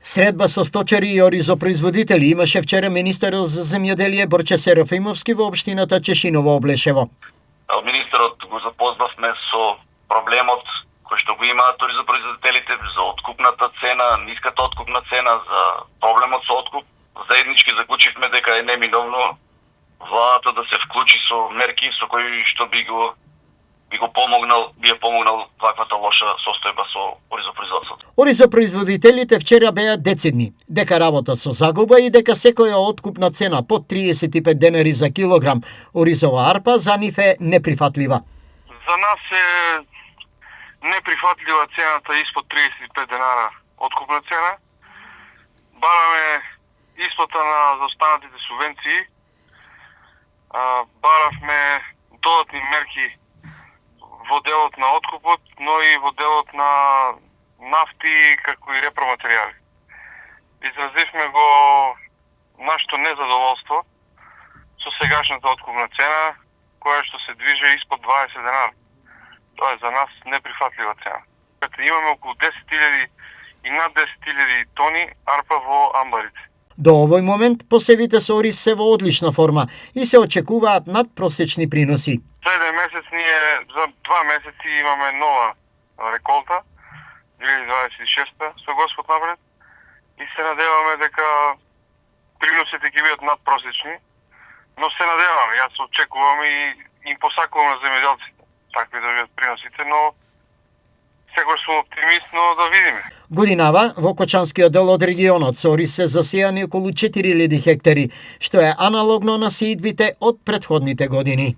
Средба со сточари и оризопроизводители имаше вчера министерот за земјоделие Борче Серафимовски во општината Чешиново Облешево. Министерот го запознавме со проблемот кој што го имаат оризопроизводителите за откупната цена, ниската откупна цена, за проблемот со откуп. Заеднички заклучивме дека е неминовно владата да се вклучи со мерки со кои што би помогнал ваквата лоша состојба со оризопроизводството. Оризопроизводителите вчера беа децидни дека работат со загуба и дека секоја откупна цена под 35 денари за килограм оризова арпа за нив е неприфатлива. За нас е неприфатлива цената испод 35 денара откупна цена. Бараме исплата на заостанатите субвенции. Баравме додатни мерки во делот на откупот, но и во делот на нафти како и репроматеријали. Изразивме го нашето незадоволство со сегашната откупна цена, која што се движи испод 20 денара. Тоа е за нас неприфатлива цена. Имаме околу 10.000 и над 10.000 тони арпа во амбарите. До овој момент посевите со ориз се во одлична форма и се очекуваат надпросечни приноси. Следен месец ние за 2 месеци имаме нова реколта, 2026 со Господ напред, и се надеваме дека приносите ќе бидат надпросечни, но се надеваме, јас очекувам и им посакувам на земјоделците такви да бидат приносите, но секој сум оптимист, но да видиме. Годинава во Кочанскиот дел од регионот со ориз се засејани околу 4000 хектари, што е аналогно на сеидбите од претходните години.